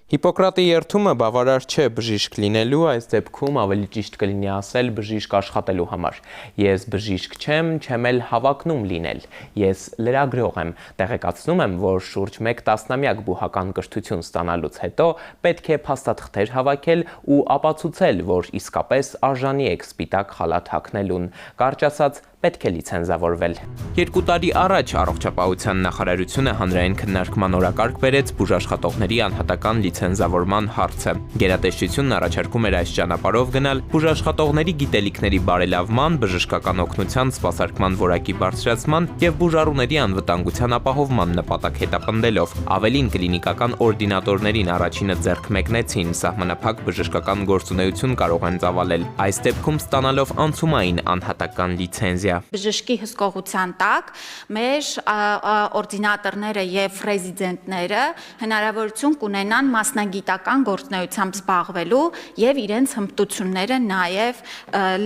Հիպոկրատի երթումը բավարար չէ բժիշկ լինելու, այս դեպքում ավելի ճիշտ կլինի ասել բժիշկ աշխատելու համար։ Ես բժիշկ չեմ էլ հավակնում լինել։ Ես լրագրող եմ, տեղեկացնում եմ, որ շուրջ 1 տասնամյակ բուհական կրթություն ստանալուց հետո պետք է փաստաթղթեր հավաքել ու ապացուցել, որ իսկապես արժանի եք սպիտակ խալաթ հագնելուն, կարճ ասած, պետք է լիցենզավորվել։ 2 տարի առաջ Առողջապահության նախարարությունը հանրային քննարկման օրակարգ բերեց բուժաշխատողների անհատական լիցենզավորման հարցը։ Գերատեսչությունն առաջարկում էր այս ճանապարհով գնալ բուժաշխատողների գիտելիքների բարելավման, բժշկական օգնության սպասարկման որակի բարձրացման եւ բուժառուների անվտանգության ապահովման նպատակ հետապնդելով։ Ավելին կլինիկական օրդինատորներին առաջինը ձեռք մեկնեցին, սահմանափակ բժշկական գործունեություն կարող են ծավալել, այս դեպքում ստանալով անցումային անհատական լիցենզիա։ Բժշկի հսկողության տակ մեր օրդինատորները եւ ռեզիդենտները հնարավորություն կունենան մասնագիտական գործունեությամբ զբաղվելու եւ իրենց հմտությունները նաեւ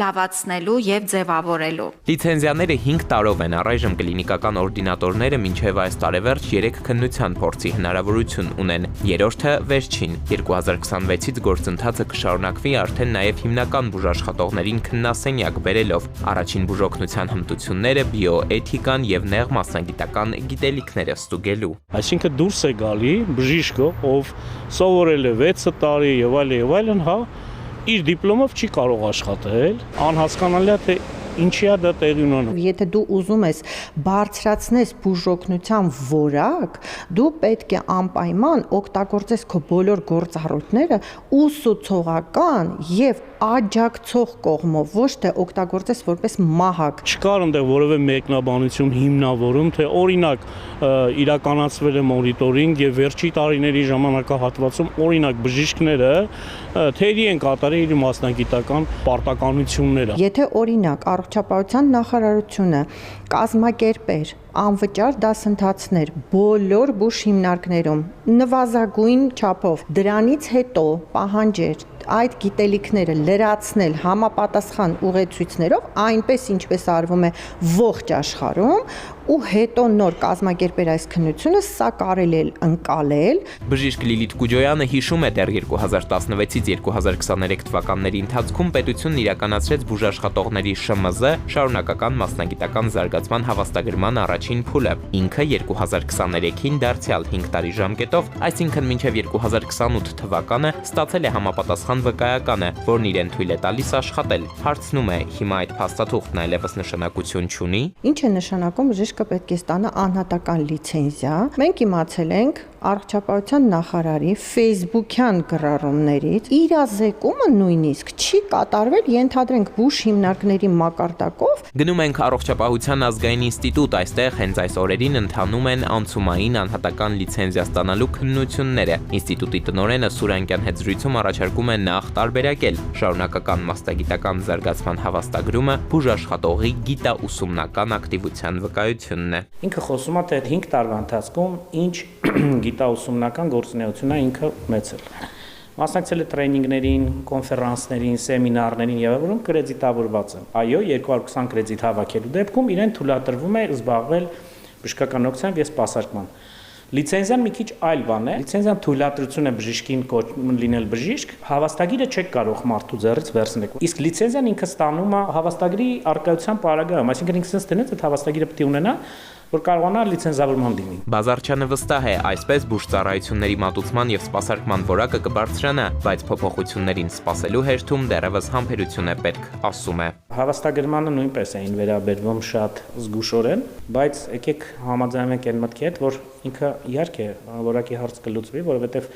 լավացնելու եւ ձևավորելու։ Լիցենզիաները 5 տարով են, առայժմ կլինիկական օրդինատորները մինչեւ այս տարեվերջ 3 քննության փորձի հնարավորություն ունեն։ Երրորդը վերջին 2026-ից գործընթացը կշարունակվի արդեն նաեւ հիմնական բուժաշխատողներին քննասենյակ բերելով առաջին բուժօգնության հմտությունները, բիոէթիկան եւ նեղ մասնագիտական գիտելիքները ստուգելու։ Այսինքն դուրս է գալի բժիշկը, ով սովորել է 6 տարի եւ այլն, իր դիպլոմով չի կարող աշխատել, անհասկանալի է թե ինչի է դա տեղի ունենում։ Եթե դու ուզում ես բարձրացնես բուժօգնության որակ, դու պետք է անպայման օգտագործես քո բոլոր գործառույթները ուսուցողական եւ աջակցող կողմով, ոչ թե օգտագործես որպես մահակ։ Չկար այնտեղ որևէ մեկնաբանություն, հիմնավորում, թե օրինակ իրականացվել է մոնիտորինգ եւ վերջի տարիների ժամանակահատվածում օրինակ բժիշկները թերի են կատարել իր մասնագիտական պարտականությունները։ Եթե օրինակ Առողջապահության նախարարությունը կազմակերպեր անվճար դասընթացներ բոլոր բուժ հիմնարկներում նվազագույն չափով, դրանից հետո պահանջեր այդ գիտելիքները լրացնել համապատասխան ուղեցույցներով, այնպես ինչպես արվում է ողջ աշխարհում, ու հետո նոր կազմակերպեր այս քննությունը, սա կարելի է ընկալել։ Բժիշկ Լիլիթ Կուջոյանը հիշում է դեռ 2016-ից 2023 թվականների ընթացքում պետությունն իրականացրեց բուժաշխատողների ՇՄԶ շարունակական մասնագիտական զարգացման հավաստագրման առաջին փուլը։ Ինքը 2023-ին դարձյալ 5 տարի ժամկետով, այսինքն մինչև 2028 թվականը ստացել է համապատասխան վկայականը, որն իրեն թույլ է տալիս աշխատել։ Հարցնում է, հիմա այդ փաստաթուղթն այլևս նշանակություն չունի։ Ինչ է նշանակում բժիշկը պետք է ստանա անհատական լիցենզիա։ Մենք իմացել ենք Առողջապահության նախարարի Facebook-յան գրառումներից իրազեկումը նույնիսկ չի կատարվել, ենթադրենք բուժ հիմնարկների մակարդակով։ Գնում ենք Առողջապահության ազգային ինստիտուտ, այստեղ հենց այս օրերին ընթանում են անցումային անհատական լիցենզիա ստանալու քննությունները։ Ինստիտուտի տնօրենը Սուրանկյան հետ զրույցում առաջարկում է նախ տարբերակել շարունակական մասնագիտական զարգացման հավաստագրումը բուժաշխատողի գիտաուսումնական ակտիվության վկայությունն է։ Ինքը խոսում է թե 5 տարվա ընթացքում ինչ գիտաուսումնական գործունեություն է ինքը ունեցել։ Մասնակցել է տրեյնինգներին, կոնֆերանսներին, սեմինարներին եւ այլն, կրեդիտավորված է։ Այո, 220 կրեդիտ հավաքելու դեպքում իրեն թույլատրվում է զբաղվել բժշկական օգնությամբ եւ սպասարկման։ Լիցենզիան մի քիչ այլ բան է։ Լիցենզիան թույլատրություն է բժիշկին լինել բժիշկ, հավաստագիրը չեք կարող մարդու ձեռից վերցնել։ Իսկ լիցենզիան ինքը ստանում է հավաստագրի արկայության պարագայում, այսինքն ինքնից տնից այդ հավաստագիրը պետք է ունենա, որ կարողանա լիցենզավորման դիմի։ Բազարչյանը վստահ է, այսպես բուժծառայությունների մատուցման եւ սպասարկման որակը կբարձրանա, բայց փոփոխություններին սպասելու հերթում դեռևս համբերություն է պետք, ասում է։ Հավաստագրմանը նույնպես էին վերաբերվում շատ զգուշորեն, բայց եկեք համաձայնենք այն մտքի հետ, որ ինքը իհարկե որակի հարց կլուծվի, որովհետեւ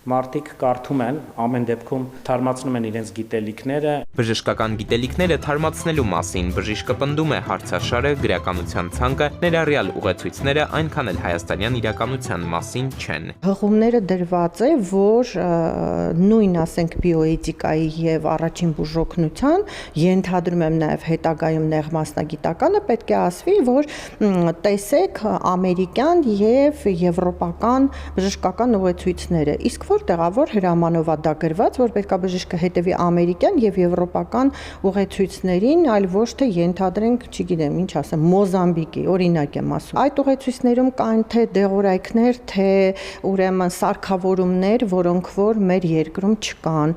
մարդիկ կարդում են, ամեն դեպքում թարմացնում են իրենց գիտելիքները։ Բժշկական գիտելիքները թարմացնելու մասին բժիշկը պնդում է հարցաշարը, գրականության ցանկը, ներառյալ ուղեցույցները այնքան էլ հայաստանյան իրականության մասին չեն։ Հղումները դրված է, որ նույն, ասենք, բիոէթիկայի եւ առաջին բուժօգնության, ենթադրում եմ նաեւ հետագայում նեղ մասնագիտականը պետք է ասվի, որ տեսեք ամերիկյան եւ եվրոպական բժշկական ուղեցույցները, իսկ ինչ-որ տեղավոր հրամանով է դա գրված, որ պետք է բժիշկը հետևի ամերիկյան եւ եվրոպական ուղեցույցներին, այլ ոչ թե ենթադրենք, չգիտեմ, ինչ ասեմ, Մոզամբիկի, օրինակ եմ ասում։ Այդ ուղեցույցներում կան թե դեղորայքներ, թե ուրեմն սարքավորումներ, որոնք որ մեր երկրում չկան,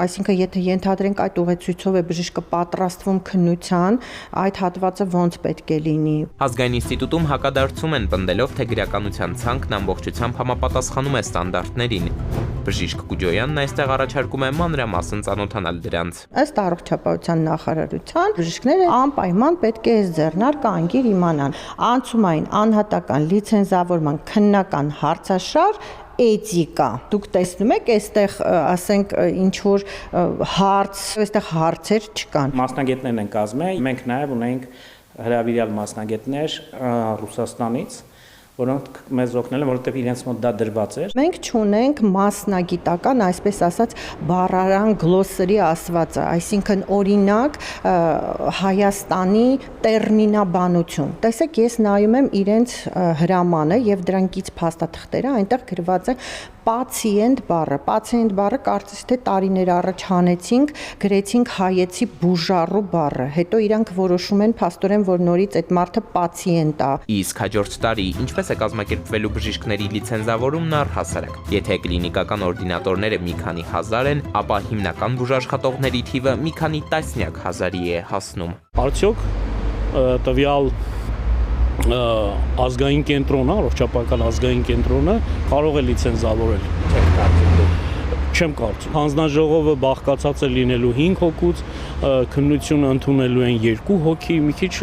այսինքն եթե ենթադրենք այդ ուղեցույցով է բժիշկը պատրաստվում քննության, այդ հատվածը ոնց պետք է լինի։ Ազգային ինստիտուտում հակադարձում են պնդելով, թե գրականության ցանկն ամբողջությամբ համապատասխանում է ստանդարտներին։ Բժիշկ Կուջոյանն այստեղ առաջարկում է մանրամասն ծանոթանալ դրանց։ Ըստ առողջապահության նախարարության բժիշկները անպայման պետք է այս ձեռնարկը անգիր իմանան։ Անցումային անհատական լիցենզավորման քննական հարցաշար էթիկա։ Դուք տեսնում եք, այստեղ ասենք ինչ որ հարց, այստեղ հարցեր չկան։ Մասնագետներն են կազմել, մենք նաև ունենք հրավիրյալ մասնագետներ Ռուսաստանից, որոնք մեզ օգնել են, որովհետև իրենց մոտ դա դրված էր։ Մենք չունենք մասնագիտական, այսպես ասած, բառարան գլոսսերի ասվածը, այսինքն օրինակ Հայաստանի տերմինաբանություն։ Տեսեք, ես նայում եմ իրենց հրամանը եւ դրանից փաստաթղթերը, այնտեղ գրված է պացիենտ բառը կարծես թե տարիներ առաջ հանեցինք, գրեցինք հայեցի բուժառու բառը, հետո իրանք որոշում են փաստորեն, որ նորից այդ մարդը պացիենտ է։ Իսկ հաջորդ տարի ինչպես է կազմակերպվելու բժիշկների լիցենզավորումն առհասարակ։ Եթե կլինիկական օրդինատորները մի քանի հազար են, ապա հիմնական բուժաշխատողների թիվը մի քանի տասնյակ հազարի է հասնում։ Արդյոք տվյալ ազգային կենտրոնը, առողջապահական ազգային կենտրոնը կարող է լիցենզավորել։ Չեմ կարծում։ Հանձնաժողովը բաղկացած է լինելու 5 հոգուց, քննությունը ընդունելու են 2 հոգի, մի քիչ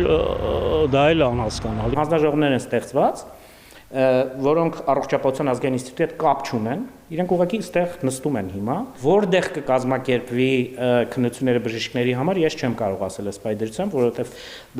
դա էլ անհասկանալի։ Հանձնաժողովներ են ստեղծված, որոնք առողջապահության ազգային ինստիտուտի հետ կապ չունեն, իրենք ուղղակի այստեղ նստում են հիմա, որտեղ կկազմակերպվի քննությունները բժիշկների համար, ես չեմ կարող ասել այս պայդրությամբ, որովհետև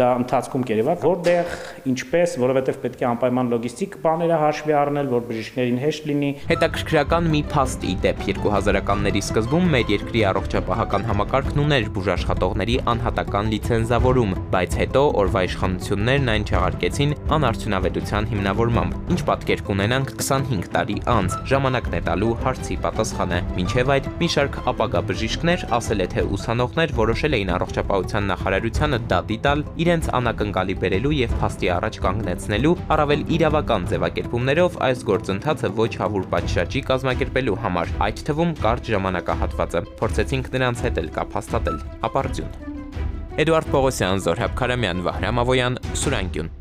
դա ընթացքում կերևա, որտեղ, ինչպես, որովհետև պետք է անպայման լոգիստիկ բաները հաշվի առնել, որ բժիշկներին հեշտ լինի։ Հետաքրքրական մի փաստ ի դեպ 2000-ականների սկզբում մեր երկրի առողջապահական համակարգն ուներ բուժաշխատողների անհատական լիցենզավորում, բայց հետո օրվա իշխանություններն այն չեղարկեցին անարդյունավետության հիմնավորմամբ։ Ինչ պատկեր կունենանք 25 տարի անց, ժամանակն է տալու հարցի պատասխանը։ Մինչև այդ մի շարք ապագա բժիշկներ ասել է, թե ուսանողներ որոշել էին առողջապահության նախարարությանը դատի տալ իրենց անակնկալի բերելու եւ փաստի առաջ կանգնեցնելու, առավել իրավական ձևակերպումներով այս գործընթացը ոչ հավուր պատշաճի կազմակերպելու համար, այդ թվում կարճ ժամանակահատվածը։ Փորձեցինք նրանց հետ էլ կապ հաստատել։ Ապարդյուն։ Էդուարդ Պողոսյան, Զորհաբ Քարամյան, Վահրամ Ավոյան, Սուրանգյուն։